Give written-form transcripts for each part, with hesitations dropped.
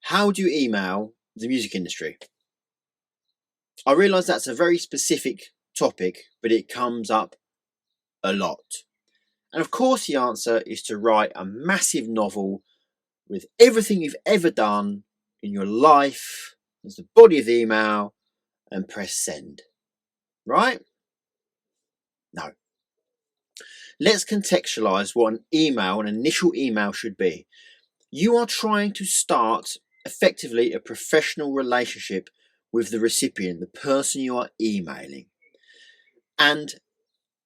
How do you email the music industry? I realise that's a very specific topic, but it comes up a lot. And of course the answer is to write a massive novel with everything you've ever done in your life as the body of the email and press send. Right? No. Let's contextualise what an email, an initial email should be. You are trying to start effectively a professional relationship with the recipient, the person you are emailing. And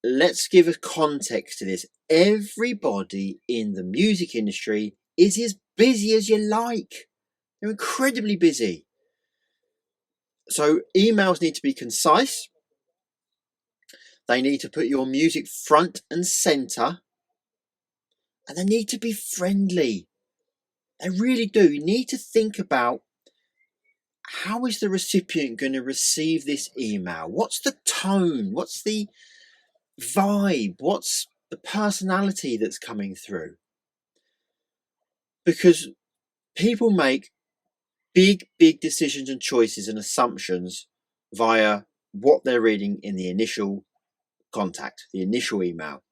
let's give a context to this. Everybody in the music industry is as busy as you like. They're incredibly busy. So emails need to be concise. They need to put your music front and centre. And they need to be friendly. They really do. You need to think about, how is the recipient going to receive this email? What's the tone? What's the vibe? What's the personality that's coming through? Because people make big decisions and choices and assumptions via what they're reading in the initial contact, the initial email.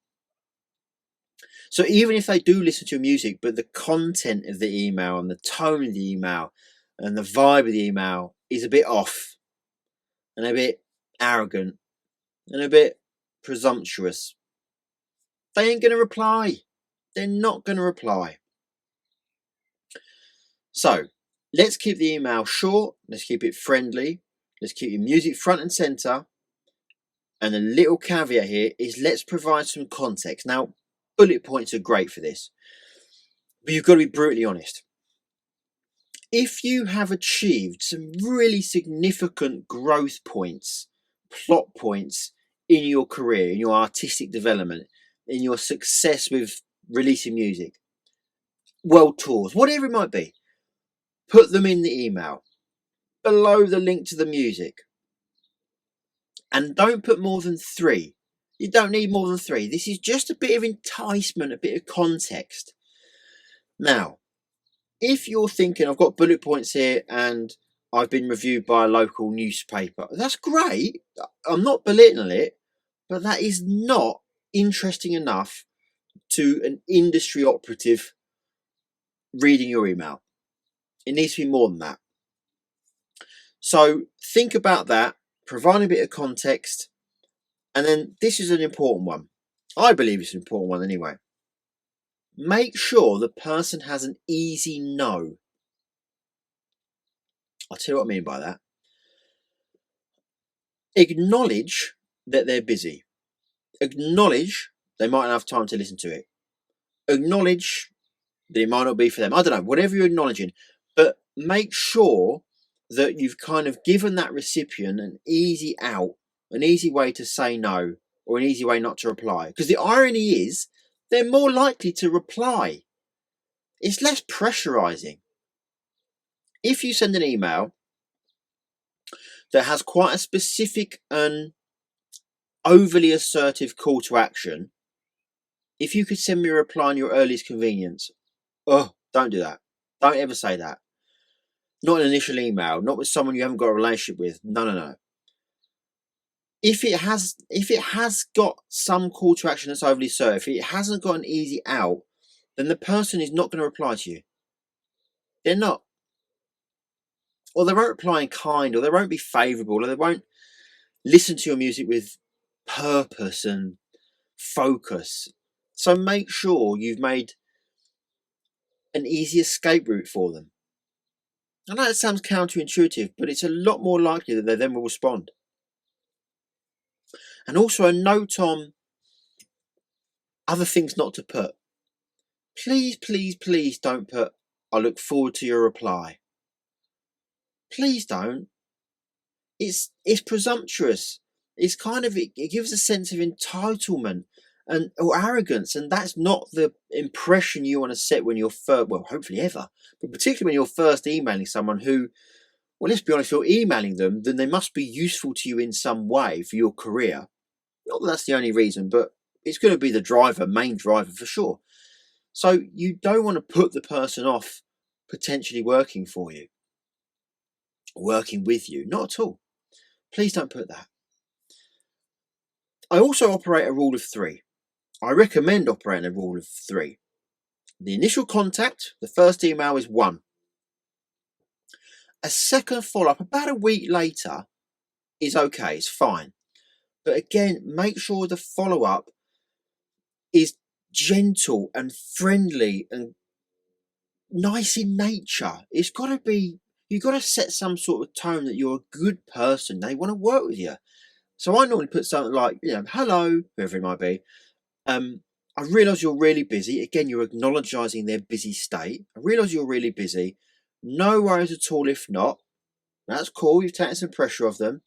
So even if they do listen to your music, but the content of the email and the tone of the email and the vibe of the email is a bit off and a bit arrogant and a bit presumptuous, they ain't going to reply. They're not going to reply. So let's keep the email short. Let's keep it friendly. Let's keep your music front and center. And the little caveat here is, let's provide some context. Now, bullet points are great for this, but you've got to be brutally honest. If you have achieved some really significant growth points, plot points in your career, in your artistic development, in your success with releasing music, world tours, whatever it might be, put them in the email below the link to the music. And don't put more than 3. You don't need more than 3. This is just a bit of enticement, a bit of context. Now, if you're thinking, I've got bullet points here and I've been reviewed by a local newspaper, that's great. I'm not belittling it, but that is not interesting enough to an industry operative reading your email. It needs to be more than that. So think about that, provide a bit of context, and then this is an important one. I believe it's an important one anyway. Make sure the person has an easy no. I'll tell you what I mean by that. Acknowledge that they're busy. Acknowledge they might not have time to listen to it. Acknowledge that it might not be for them. I don't know, whatever you're acknowledging. But make sure that you've kind of given that recipient an easy out, an easy way to say no, or an easy way not to reply. Because the irony is, they're more likely to reply. It's less pressurizing. If you send an email that has quite a specific and overly assertive call to action, if you could send me a reply in your earliest convenience, don't do that. Don't ever say that. Not an initial email, not with someone you haven't got a relationship with. No. If it has got some call to action that's overly assertive, if it hasn't got an easy out, then the person is not going to reply to you. They're not. Or they won't reply in kind, or they won't be favourable, or they won't listen to your music with purpose and focus. So make sure you've made an easy escape route for them. I know it sounds counterintuitive, but it's a lot more likely that they then will respond. And also a note on other things not to put. Please don't put, I look forward to your reply. Please don't. It's presumptuous. It's kind of, it gives a sense of entitlement or arrogance, and that's not the impression you want to set when you're first, well, hopefully ever, but particularly when you're first emailing someone who, well, let's be honest, if you're emailing them, then they must be useful to you in some way for your career. Not that that's the only reason, but it's going to be the main driver for sure. So you don't want to put the person off potentially working for you, working with you. Not at all. Please don't put that. I also operate a rule of 3. I recommend operating a rule of 3. The initial contact, the first email, is 1. A second follow-up about a week later is okay, it's fine. But again, make sure the follow-up is gentle and friendly and nice in nature. It's got to be, you've got to set some sort of tone that you're a good person. They want to work with you. So I normally put something like, hello, whoever it might be. I realise you're really busy. Again, you're acknowledging their busy state. I realise you're really busy. No worries at all if not. That's cool. You've taken some pressure off them.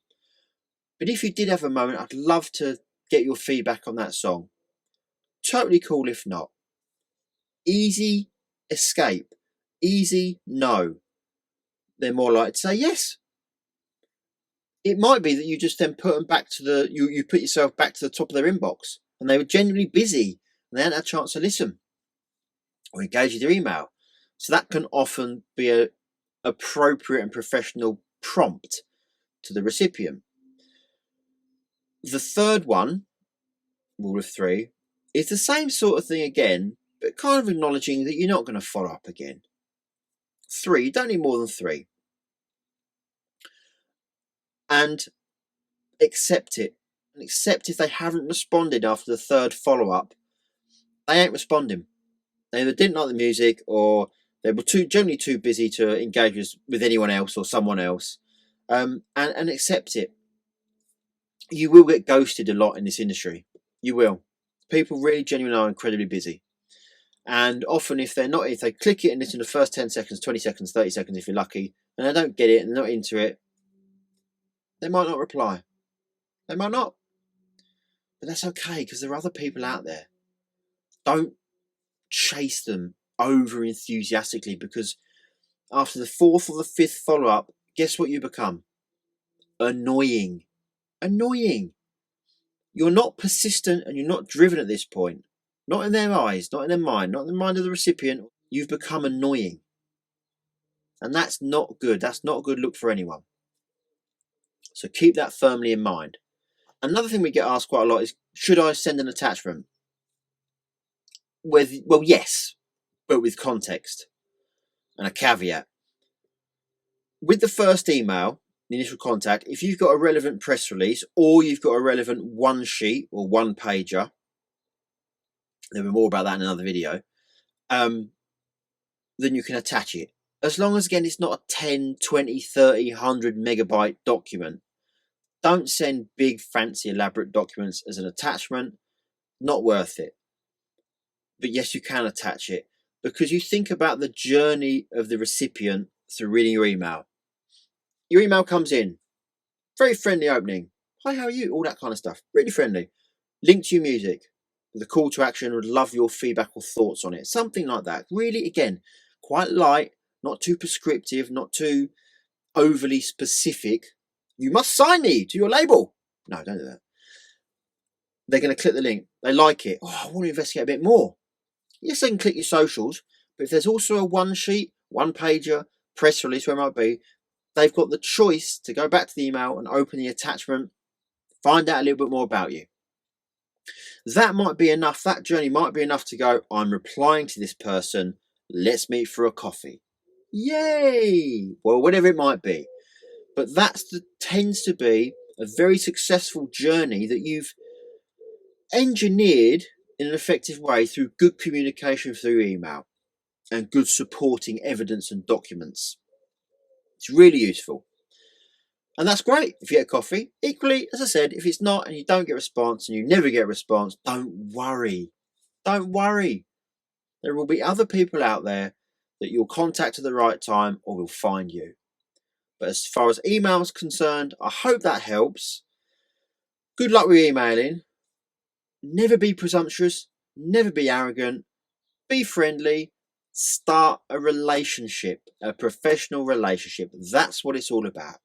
But if you did have a moment, I'd love to get your feedback on that song. Totally cool if not. Easy escape. Easy no. They're more likely to say yes. It might be that you just then put them back to you put yourself back to the top of their inbox, and they were genuinely busy and they hadn't had a chance to listen or engage with your email. So that can often be a appropriate and professional prompt to the recipient. The third one, rule of 3, is the same sort of thing again, but kind of acknowledging that you're not going to follow up again. 3, you don't need more than 3. And accept it. And accept if they haven't responded after the third follow-up, they ain't responding. They either didn't like the music or they were generally too busy to engage with anyone else or someone else. And accept it. You will get ghosted a lot in this industry. You will. People really genuinely are incredibly busy. And often if they click it and listen to the first 10 seconds, 20 seconds, 30 seconds if you're lucky, and they don't get it and they're not into it, they might not reply. They might not. But that's okay, because there are other people out there. Don't chase them over enthusiastically, because after the 4th or the 5th follow-up, guess what you become? Annoying. You're not persistent and you're not driven at this point. Not in their eyes, not in their mind, not in the mind of the recipient. You've become annoying. And that's not good. That's not a good look for anyone. So keep that firmly in mind. Another thing we get asked quite a lot is, should I send an attachment? Well, yes, but with context and a caveat. With the first email, the initial contact, if you've got a relevant press release or you've got a relevant one sheet or one pager, there'll be more about that in another video, then you can attach it. As long as, again, it's not a 10, 20, 30, 100 megabyte document. Don't send big, fancy, elaborate documents as an attachment. Not worth it. But yes, you can attach it, because you think about the journey of the recipient through reading your email. Your email comes in, very friendly opening. Hi, how are you? All that kind of stuff. Really friendly. Link to your music with a call to action. Would love your feedback or thoughts on it. Something like that. Really, again, quite light, not too prescriptive, not too overly specific. You must sign me to your label. No, don't do that. They're going to click the link. They like it. Oh, I want to investigate a bit more. Yes, they can click your socials, but if there's also a one sheet, one pager, press release, where it might be, they've got the choice to go back to the email and open the attachment, find out a little bit more about you. That might be enough. That journey might be enough to go, I'm replying to this person. Let's meet for a coffee. Yay! Well, whatever it might be. But tends to be a very successful journey that you've engineered in an effective way through good communication through email and good supporting evidence and documents. It's really useful. And that's great if you get a coffee. Equally, as I said, if it's not and you don't get a response and you never get a response, don't worry. Don't worry. There will be other people out there that you'll contact at the right time or will find you. But as far as email is concerned, I hope that helps. Good luck with emailing. Never be presumptuous. Never be arrogant. Be friendly. Start a relationship, a professional relationship. That's what it's all about.